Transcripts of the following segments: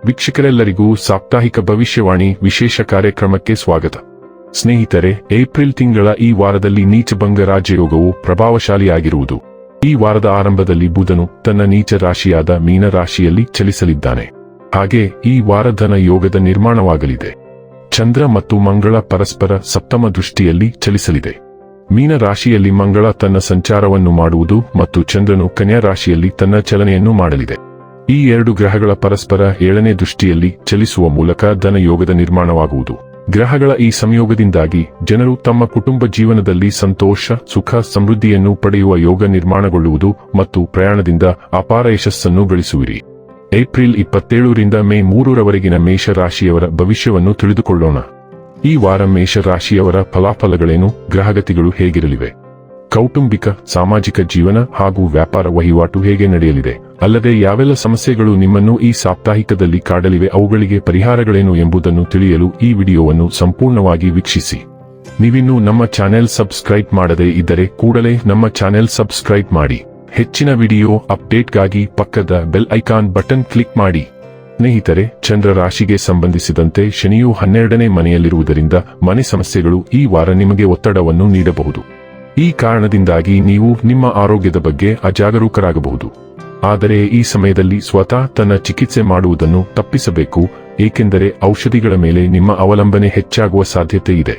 ವೀಕ್ಷಕರೆಲ್ಲರಿಗೂ ಸಾಪ್ತಾಹಿಕ ಭವಿಷ್ಯವಾಣಿ ವಿಶೇಷ ಕಾರ್ಯಕ್ರಮಕ್ಕೆ ಸ್ವಾಗತ. ಸ್ನೇಹಿತರೆ, ಏಪ್ರಿಲ್ ತಿಂಗಳ ಈ ವಾರದಲ್ಲಿ ನೀಚಭಂಗ ರಾಜಯೋಗವು ಪ್ರಭಾವಶಾಲಿಯಾಗಿರುವುದು. ಈ ವಾರದ ಆರಂಭದಲ್ಲಿ ಬುಧನು ತನ್ನ ನೀಚ ರಾಶಿಯಾದ ಮೀನ ರಾಶಿಯಲ್ಲಿ ಚಲಿಸಲಿದ್ದಾನೆ. ಹಾಗೆ ಈ ವಾರ ಧನ ಯೋಗದ ನಿರ್ಮಾಣವಾಗಲಿದೆ. ಚಂದ್ರ ಮತ್ತು ಮಂಗಳ ಪರಸ್ಪರ ಸಪ್ತಮ ದೃಷ್ಟಿಯಲ್ಲಿ ಚಲಿಸಲಿದೆ. ಮೀನ ರಾಶಿಯಲ್ಲಿ ಮಂಗಳ ತನ್ನ ಸಂಚಾರವನ್ನು ಮಾಡುವುದು ಮತ್ತು ಚಂದ್ರನು ಕನ್ಯಾ ರಾಶಿಯಲ್ಲಿ ತನ್ನ ಚಲನೆಯನ್ನು ಮಾಡಲಿದೆ. ಈ ಎರಡು ಗ್ರಹಗಳ ಪರಸ್ಪರ 7ನೇ ದೃಷ್ಟಿಯಲ್ಲಿ ಚಲಿಸುವ ಮೂಲಕ ಧನ ಯೋಗದ ನಿರ್ಮಾಣವಾಗುವುದು. ಗ್ರಹಗಳ ಈ ಸಂಯೋಗದಿಂದಾಗಿ ಜನರು ತಮ್ಮ ಕುಟುಂಬ ಜೀವನದಲ್ಲಿ ಸಂತೋಷ, ಸುಖ, ಸಮೃದ್ಧಿಯನ್ನು ಪಡೆಯುವ ಯೋಗ ನಿರ್ಮಾಣಗೊಳ್ಳುವುದು ಮತ್ತು ಪ್ರಯಾಣದಿಂದ ಅಪಾರ ಯಶಸ್ಸನ್ನು ಗಳಿಸುವಿರಿ. ಏಪ್ರಿಲ್ 27ರಿಂದ ಮೇ 3ರವರೆಗಿನ ಮೇಷ ರಾಶಿಯವರ ಭವಿಷ್ಯವನ್ನು ತಿಳಿದುಕೊಳ್ಳೋಣ. ಈ ವಾರ ಮೇಷ ರಾಶಿಯವರ ಫಲಾಫಲಗಳೇನು? ಗ್ರಹಗತಿಗಳು ಹೇಗಿರಲಿವೆ? ಕೌಟುಂಬಿಕ, ಸಾಮಾಜಿಕ ಜೀವನ ಹಾಗೂ ವ್ಯಾಪಾರ ವಹಿವಾಟು ಹೇಗೆ ನಡೆಯಲಿದೆ? ಅಲ್ಲದೆ ಯಾವೆಲ್ಲ ಸಮಸ್ಯೆಗಳು ನಿಮ್ಮನ್ನು ಈ ಸಾಪ್ತಾಹಿಕದಲ್ಲಿ ಕಾಡಲಿವೆ, ಅವುಗಳಿಗೆ ಪರಿಹಾರಗಳೇನು ಎಂಬುದನ್ನು ತಿಳಿಯಲು ಈ ವಿಡಿಯೋವನ್ನು ಸಂಪೂರ್ಣವಾಗಿ ವೀಕ್ಷಿಸಿ. ನೀವಿನ್ನೂ ನಮ್ಮ ಚಾನೆಲ್ ಸಬ್ಸ್ಕ್ರೈಬ್ ಮಾಡದೇ ಇದ್ದರೆ ಕೂಡಲೇ ನಮ್ಮ ಚಾನೆಲ್ ಸಬ್ಸ್ಕ್ರೈಬ್ ಮಾಡಿ. ಹೆಚ್ಚಿನ ವಿಡಿಯೋ ಅಪ್ಡೇಟ್ಗಾಗಿ ಪಕ್ಕದ ಬೆಲ್ ಐಕಾನ್ ಬಟನ್ ಕ್ಲಿಕ್ ಮಾಡಿ. ಸ್ನೇಹಿತರೆ, ಚಂದ್ರ ರಾಶಿಗೆ ಸಂಬಂಧಿಸಿದಂತೆ ಶನಿಯು 12ನೇ ಮನೆಯಲ್ಲಿರುವುದರಿಂದ ಮನೆ ಸಮಸ್ಯೆಗಳು ಈ ವಾರ ನಿಮಗೆ ಒತ್ತಡವನ್ನು ನೀಡಬಹುದು. ಈ ಕಾರಣದಿಂದಾಗಿ ನೀವು ನಿಮ್ಮ ಆರೋಗ್ಯದ ಬಗ್ಗೆ ಅಜಾಗರೂಕರಾಗಬಹುದು. ಆದರೆ ಈ ಸಮಯದಲ್ಲಿ ಸ್ವತಃ ತನ್ನ ಚಿಕಿತ್ಸೆ ಮಾಡುವುದನ್ನು ತಪ್ಪಿಸಬೇಕು, ಏಕೆಂದರೆ ಔಷಧಿಗಳ ಮೇಲೆ ನಿಮ್ಮ ಅವಲಂಬನೆ ಹೆಚ್ಚಾಗುವ ಸಾಧ್ಯತೆ ಇದೆ.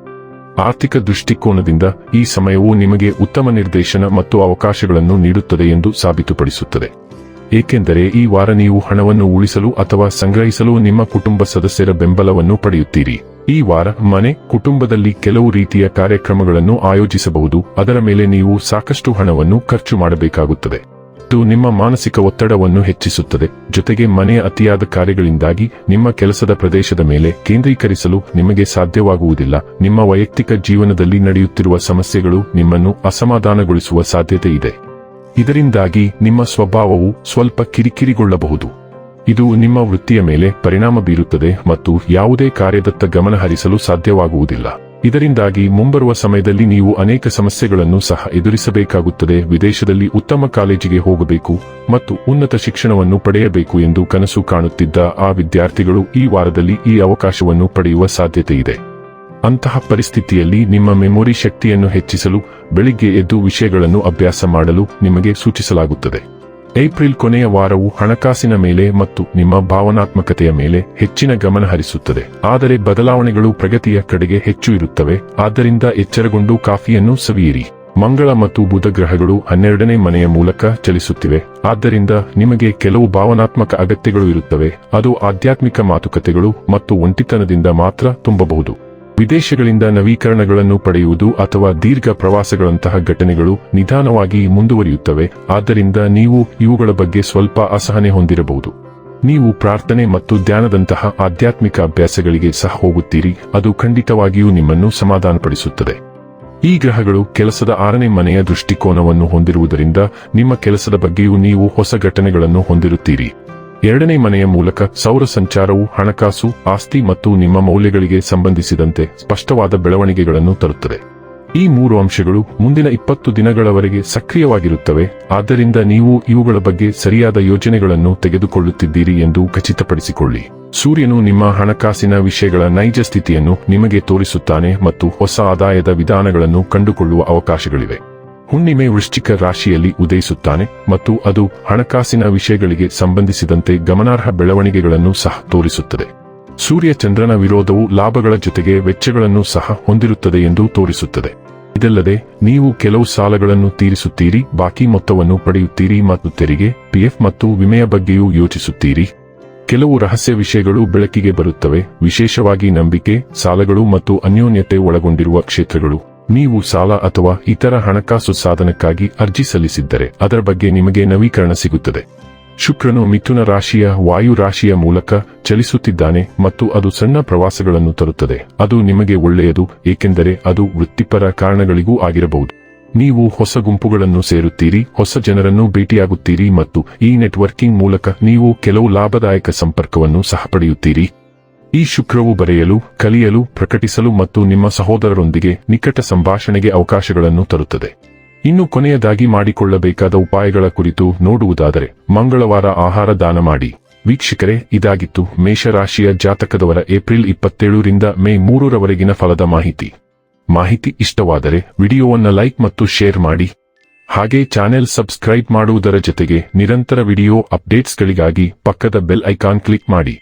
ಆರ್ಥಿಕ ದೃಷ್ಟಿಕೋನದಿಂದ ಈ ಸಮಯವು ನಿಮಗೆ ಉತ್ತಮ ನಿರ್ದೇಶನ ಮತ್ತು ಅವಕಾಶಗಳನ್ನು ನೀಡುತ್ತದೆ ಎಂದು ಸಾಬೀತುಪಡಿಸುತ್ತದೆ. ಏಕೆಂದರೆ ಈ ವಾರ ನೀವು ಹಣವನ್ನು ಉಳಿಸಲು ಅಥವಾ ಸಂಗ್ರಹಿಸಲು ನಿಮ್ಮ ಕುಟುಂಬ ಸದಸ್ಯರ ಬೆಂಬಲವನ್ನು ಪಡೆಯುತ್ತೀರಿ. ಈ ವಾರ ಮನೆ, ಕುಟುಂಬದಲ್ಲಿ ಕೆಲವು ರೀತಿಯ ಕಾರ್ಯಕ್ರಮಗಳನ್ನು ಆಯೋಜಿಸಬಹುದು. ಅದರ ಮೇಲೆ ನೀವು ಸಾಕಷ್ಟು ಹಣವನ್ನು ಖರ್ಚು ಮಾಡಬೇಕಾಗುತ್ತದೆ. ಇದು ನಿಮ್ಮ ಮಾನಸಿಕ ಒತ್ತಡವನ್ನು ಹೆಚ್ಚಿಸುತ್ತದೆ. ಜೊತೆಗೆ ಮನೆಯ ಅತಿಯಾದ ಕಾರ್ಯಗಳಿಂದಾಗಿ ನಿಮ್ಮ ಕೆಲಸದ ಪ್ರದೇಶದ ಮೇಲೆ ಕೇಂದ್ರೀಕರಿಸಲು ನಿಮಗೆ ಸಾಧ್ಯವಾಗುವುದಿಲ್ಲ. ನಿಮ್ಮ ವೈಯಕ್ತಿಕ ಜೀವನದಲ್ಲಿ ನಡೆಯುತ್ತಿರುವ ಸಮಸ್ಯೆಗಳು ನಿಮ್ಮನ್ನು ಅಸಮಾಧಾನಗೊಳಿಸುವ ಸಾಧ್ಯತೆ ಇದೆ. ಇದರಿಂದಾಗಿ ನಿಮ್ಮ ಸ್ವಭಾವವು ಸ್ವಲ್ಪ ಕಿರಿಕಿರಿಗೊಳ್ಳಬಹುದು. ಇದು ನಿಮ್ಮ ವೃತ್ತಿಯ ಮೇಲೆ ಪರಿಣಾಮ ಬೀರುತ್ತದೆ ಮತ್ತು ಯಾವುದೇ ಕಾರ್ಯದತ್ತ ಗಮನ ಹರಿಸಲು ಸಾಧ್ಯವಾಗುವುದಿಲ್ಲ. ಇದರಿಂದಾಗಿ ಮುಂಬರುವ ಸಮಯದಲ್ಲಿ ನೀವು ಅನೇಕ ಸಮಸ್ಯೆಗಳನ್ನು ಸಹ ಎದುರಿಸಬೇಕಾಗುತ್ತದೆ. ವಿದೇಶದಲ್ಲಿ ಉತ್ತಮ ಕಾಲೇಜಿಗೆ ಹೋಗಬೇಕು ಮತ್ತು ಉನ್ನತ ಶಿಕ್ಷಣವನ್ನು ಪಡೆಯಬೇಕು ಎಂದು ಕನಸು ಕಾಣುತ್ತಿದ್ದ ಆ ವಿದ್ಯಾರ್ಥಿಗಳು ಈ ವಾರದಲ್ಲಿ ಈ ಅವಕಾಶವನ್ನು ಪಡೆಯುವ ಸಾಧ್ಯತೆ ಇದೆ. ಅಂತಹ ಪರಿಸ್ಥಿತಿಯಲ್ಲಿ ನಿಮ್ಮ ಮೆಮೊರಿ ಶಕ್ತಿಯನ್ನು ಹೆಚ್ಚಿಸಲು ಬೆಳಿಗ್ಗೆ ಎದ್ದು ವಿಷಯಗಳನ್ನು ಅಭ್ಯಾಸ ಮಾಡಲು ನಿಮಗೆ ಸೂಚಿಸಲಾಗುತ್ತದೆ. ಏಪ್ರಿಲ್ ಕೊನೆಯ ವಾರವು ಹಣಕಾಸಿನ ಮೇಲೆ ಮತ್ತು ನಿಮ್ಮ ಭಾವನಾತ್ಮಕತೆಯ ಮೇಲೆ ಹೆಚ್ಚಿನ ಗಮನ ಹರಿಸುತ್ತದೆ. ಆದರೆ ಬದಲಾವಣೆಗಳು ಪ್ರಗತಿಯ ಕಡೆಗೆ ಹೆಚ್ಚು ಇರುತ್ತವೆ. ಆದ್ದರಿಂದ ಎಚ್ಚರಗೊಂಡು ಕಾಫಿಯನ್ನು ಸವಿಯಿರಿ. ಮಂಗಳ ಮತ್ತು ಬುಧ ಗ್ರಹಗಳು 12ನೇ ಮನೆಯ ಮೂಲಕ ಚಲಿಸುತ್ತಿವೆ. ಆದ್ದರಿಂದ ನಿಮಗೆ ಕೆಲವು ಭಾವನಾತ್ಮಕ ಅಗತ್ಯಗಳು ಇರುತ್ತವೆ. ಅದು ಆಧ್ಯಾತ್ಮಿಕ ಮಾತುಕತೆಗಳು ಮತ್ತು ಒಂಟಿತನದಿಂದ ಮಾತ್ರ ತುಂಬಬಹುದು. ವಿದೇಶಗಳಿಂದ ನವೀಕರಣಗಳನ್ನು ಪಡೆಯುವುದು ಅಥವಾ ದೀರ್ಘ ಪ್ರವಾಸಗಳಂತಹ ಘಟನೆಗಳು ನಿಧಾನವಾಗಿ ಮುಂದುವರಿಯುತ್ತವೆ. ಆದ್ದರಿಂದ ನೀವು ಇವುಗಳ ಬಗ್ಗೆ ಸ್ವಲ್ಪ ಅಸಹನೆ ಹೊಂದಿರಬಹುದು. ನೀವು ಪ್ರಾರ್ಥನೆ ಮತ್ತು ಧ್ಯಾನದಂತಹ ಆಧ್ಯಾತ್ಮಿಕ ಅಭ್ಯಾಸಗಳಿಗೆ ಸಹ ಹೋಗುತ್ತೀರಿ. ಅದು ಖಂಡಿತವಾಗಿಯೂ ನಿಮ್ಮನ್ನು ಸಮಾಧಾನಪಡಿಸುತ್ತದೆ. ಈ ಗ್ರಹಗಳು ಕೆಲಸದ 6ನೇ ಮನೆಯ ದೃಷ್ಟಿಕೋನವನ್ನು ಹೊಂದಿರುವುದರಿಂದ ನಿಮ್ಮ ಕೆಲಸದ ಬಗ್ಗೆಯೂ ನೀವು ಹೊಸ ಘಟನೆಗಳನ್ನು ಹೊಂದಿರುತ್ತೀರಿ. 2ನೇ ಮನೆಯ ಮೂಲಕ ಸೌರ ಸಂಚಾರವು ಹಣಕಾಸು, ಆಸ್ತಿ ಮತ್ತು ನಿಮ್ಮ ಮೌಲ್ಯಗಳಿಗೆ ಸಂಬಂಧಿಸಿದಂತೆ ಸ್ಪಷ್ಟವಾದ ಬೆಳವಣಿಗೆಗಳನ್ನು ತರುತ್ತದೆ. ಈ 3 ಅಂಶಗಳು ಮುಂದಿನ 20 ದಿನಗಳವರೆಗೆ ಸಕ್ರಿಯವಾಗಿರುತ್ತವೆ. ಆದ್ದರಿಂದ ನೀವು ಇವುಗಳ ಬಗ್ಗೆ ಸರಿಯಾದ ಯೋಜನೆಗಳನ್ನು ತೆಗೆದುಕೊಳ್ಳುತ್ತಿದ್ದೀರಿ ಎಂದು ಖಚಿತಪಡಿಸಿಕೊಳ್ಳಿ. ಸೂರ್ಯನು ನಿಮ್ಮ ಹಣಕಾಸಿನ ವಿಷಯಗಳ ನೈಜ ಸ್ಥಿತಿಯನ್ನು ನಿಮಗೆ ತೋರಿಸುತ್ತಾನೆ ಮತ್ತು ಹೊಸ ಆದಾಯದ ವಿಧಾನಗಳನ್ನು ಕಂಡುಕೊಳ್ಳುವ ಅವಕಾಶಗಳಿವೆ. ಹುಣ್ಣಿಮೆ ವೃಶ್ಚಿಕ ರಾಶಿಯಲ್ಲಿ ಉದಯಿಸುತ್ತಾನೆ ಮತ್ತು ಅದು ಹಣಕಾಸಿನ ವಿಷಯಗಳಿಗೆ ಸಂಬಂಧಿಸಿದಂತೆ ಗಮನಾರ್ಹ ಬೆಳವಣಿಗೆಗಳನ್ನು ಸಹ ತೋರಿಸುತ್ತದೆ. ಸೂರ್ಯ ಚಂದ್ರನ ವಿರೋಧವು ಲಾಭಗಳ ಜೊತೆಗೆ ವೆಚ್ಚಗಳನ್ನು ಸಹ ಹೊಂದಿರುತ್ತದೆ ಎಂದು ತೋರಿಸುತ್ತದೆ. ಇದಲ್ಲದೆ ನೀವು ಕೆಲವು ಸಾಲಗಳನ್ನು ತೀರಿಸುತ್ತೀರಿ, ಬಾಕಿ ಮೊತ್ತವನ್ನು ಪಡೆಯುತ್ತೀರಿ ಮತ್ತು ತೆರಿಗೆ, ಪಿಎಫ್ ಮತ್ತು ವಿಮೆಯ ಬಗ್ಗೆಯೂ ಯೋಚಿಸುತ್ತೀರಿ. ಕೆಲವು ರಹಸ್ಯ ವಿಷಯಗಳು ಬೆಳಕಿಗೆ ಬರುತ್ತವೆ, ವಿಶೇಷವಾಗಿ ನಂಬಿಕೆ, ಸಾಲಗಳು ಮತ್ತು ಅನ್ಯೋನ್ಯತೆ ಒಳಗೊಂಡಿರುವ ಕ್ಷೇತ್ರಗಳು. ನೀವು ಸಾಲ ಅಥವಾ ಇತರ ಹಣಕಾಸು ಸಾಧನಕ್ಕಾಗಿ ಅರ್ಜಿ ಸಲ್ಲಿಸಿದ್ದರೆ ಅದರ ಬಗ್ಗೆ ನಿಮಗೆ ನವೀಕರಣ ಸಿಗುತ್ತದೆ. ಶುಕ್ರನು ಮಿಥುನ ರಾಶಿಯ ವಾಯು ರಾಶಿಯ ಮೂಲಕ ಚಲಿಸುತ್ತಿದ್ದಾನೆ ಮತ್ತು ಅದು ಸಣ್ಣ ಪ್ರವಾಸಗಳನ್ನು ತರುತ್ತದೆ. ಅದು ನಿಮಗೆ ಒಳ್ಳೆಯದು, ಏಕೆಂದರೆ ಅದು ವೃತ್ತಿಪರ ಕಾರಣಗಳಿಗೂ ಆಗಿರಬಹುದು. ನೀವು ಹೊಸ ಗುಂಪುಗಳನ್ನು ಸೇರುತ್ತೀರಿ, ಹೊಸ ಜನರನ್ನು ಭೇಟಿಯಾಗುತ್ತೀರಿ ಮತ್ತು ಈ ನೆಟ್ವರ್ಕಿಂಗ್ ಮೂಲಕ ನೀವು ಕೆಲವು ಲಾಭದಾಯಕ ಸಂಪರ್ಕವನ್ನು ಸಹ ಪಡೆಯುತ್ತೀರಿ. ಈ ಶುಕ್ರವು ಬರೆಯಲು, ಕಲಿಯಲು, ಪ್ರಕಟಿಸಲು ಮತ್ತು ನಿಮ್ಮ ಸಹೋದರರೊಂದಿಗೆ ನಿಕಟ ಸಂಭಾಷಣೆಗೆ ಅವಕಾಶಗಳನ್ನು ತರುತ್ತದೆ. ಇನ್ನು ಕೊನೆಯದಾಗಿ ಮಾಡಿಕೊಳ್ಳಬೇಕಾದ ಉಪಾಯಗಳ ಕುರಿತು ನೋಡುವುದಾದರೆ, ಮಂಗಳವಾರ ಆಹಾರ ದಾನ ಮಾಡಿ. ವೀಕ್ಷಕರೇ, ಇದಾಗಿತ್ತು ಮೇಷರಾಶಿಯ ಜಾತಕದವರ ಏಪ್ರಿಲ್ 27ರಿಂದ ಮೇ 3ರವರೆಗಿನ ಫಲದ ಮಾಹಿತಿ ಇಷ್ಟವಾದರೆ ವಿಡಿಯೋವನ್ನು ಲೈಕ್ ಮತ್ತು ಶೇರ್ ಮಾಡಿ. ಹಾಗೆ ಚಾನೆಲ್ ಸಬ್ಸ್ಕ್ರೈಬ್ ಮಾಡುವುದರ ಜೊತೆಗೆ ನಿರಂತರ ವಿಡಿಯೋ ಅಪ್ಡೇಟ್ಸ್ಗಳಿಗಾಗಿ ಪಕ್ಕದ ಬೆಲ್ ಐಕಾನ್ ಕ್ಲಿಕ್ ಮಾಡಿ.